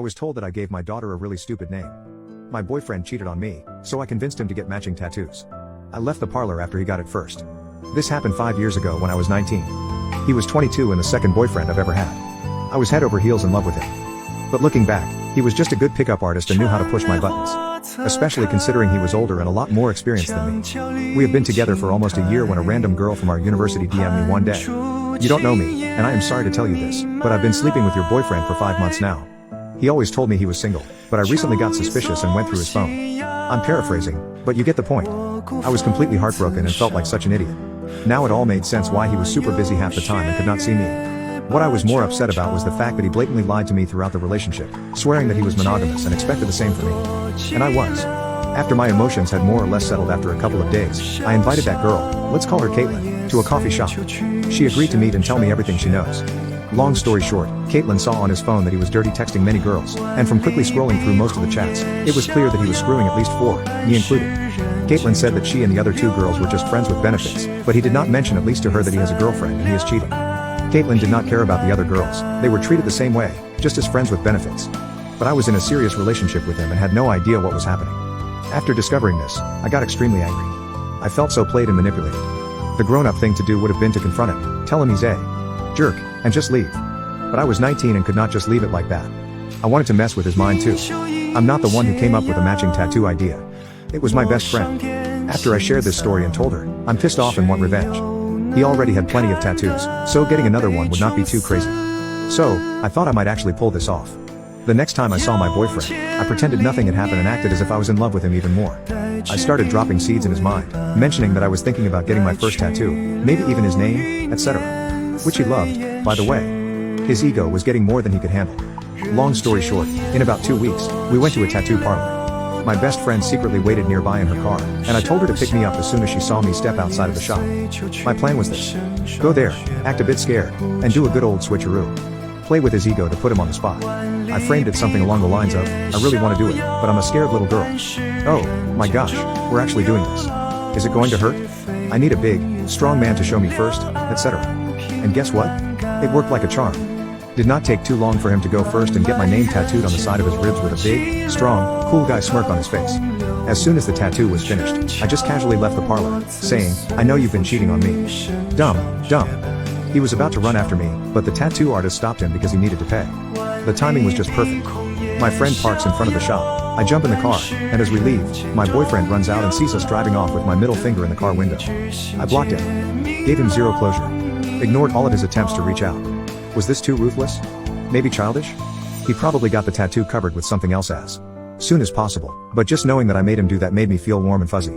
I was told that I gave my daughter a really stupid name. My boyfriend cheated on me, so I convinced him to get matching tattoos. I left the parlor after he got it first. This happened 5 years ago when I was 19. He was 22 and the second boyfriend I've ever had. I was head over heels in love with him. But looking back, he was just a good pickup artist and knew how to push my buttons. Especially considering he was older and a lot more experienced than me. We have been together for almost a year when a random girl from our university DM'd me one day. "You don't know me, and I am sorry to tell you this, but I've been sleeping with your boyfriend for 5 months now." He always told me he was single, but I recently got suspicious and went through his phone. I'm paraphrasing, but you get the point. I was completely heartbroken and felt like such an idiot. Now it all made sense why he was super busy half the time and could not see me. What I was more upset about was the fact that he blatantly lied to me throughout the relationship, swearing that he was monogamous and expected the same for me. And I was. After my emotions had more or less settled after a couple of days, I invited that girl, let's call her Caitlin, to a coffee shop. She agreed to meet and tell me everything she knows. Long story short, Caitlin saw on his phone that he was dirty texting many girls, and from quickly scrolling through most of the chats, it was clear that he was screwing at least 4, me included. Caitlin said that she and the other 2 girls were just friends with benefits, but he did not mention at least to her that he has a girlfriend and he is cheating. Caitlin did not care about the other girls, they were treated the same way, just as friends with benefits. But I was in a serious relationship with him and had no idea what was happening. After discovering this, I got extremely angry. I felt so played and manipulated. The grown-up thing to do would have been to confront him, tell him he's a jerk, and just leave. But I was 19 and could not just leave it like that. I wanted to mess with his mind too. I'm not the one who came up with a matching tattoo idea. It was my best friend. After I shared this story and told her, I'm pissed off and want revenge. He already had plenty of tattoos, so getting another one would not be too crazy. So, I thought I might actually pull this off. The next time I saw my boyfriend, I pretended nothing had happened and acted as if I was in love with him even more. I started dropping seeds in his mind, mentioning that I was thinking about getting my first tattoo, maybe even his name, etc. Which he loved, by the way. His ego was getting more than he could handle. Long story short, in about 2 weeks, we went to a tattoo parlor. My best friend secretly waited nearby in her car, and I told her to pick me up as soon as she saw me step outside of the shop. My plan was this. Go there, act a bit scared, and do a good old switcheroo. Play with his ego to put him on the spot. I framed it something along the lines of, I really want to do it, but I'm a scared little girl. Oh, my gosh, we're actually doing this. Is it going to hurt? I need a big, strong man to show me first, etc. And guess what? It worked like a charm. Did not take too long for him to go first and get my name tattooed on the side of his ribs with a big, strong, cool guy smirk on his face. As soon as the tattoo was finished, I just casually left the parlor, saying, I know you've been cheating on me. Dumb. He was about to run after me, but the tattoo artist stopped him because he needed to pay. The timing was just perfect. My friend parks in front of the shop. I jump in the car, and as we leave, my boyfriend runs out and sees us driving off with my middle finger in the car window. I blocked him. Gave him zero closure. Ignored all of his attempts to reach out. Was this too ruthless? Maybe childish? He probably got the tattoo covered with something else as soon as possible, but just knowing that I made him do that made me feel warm and fuzzy.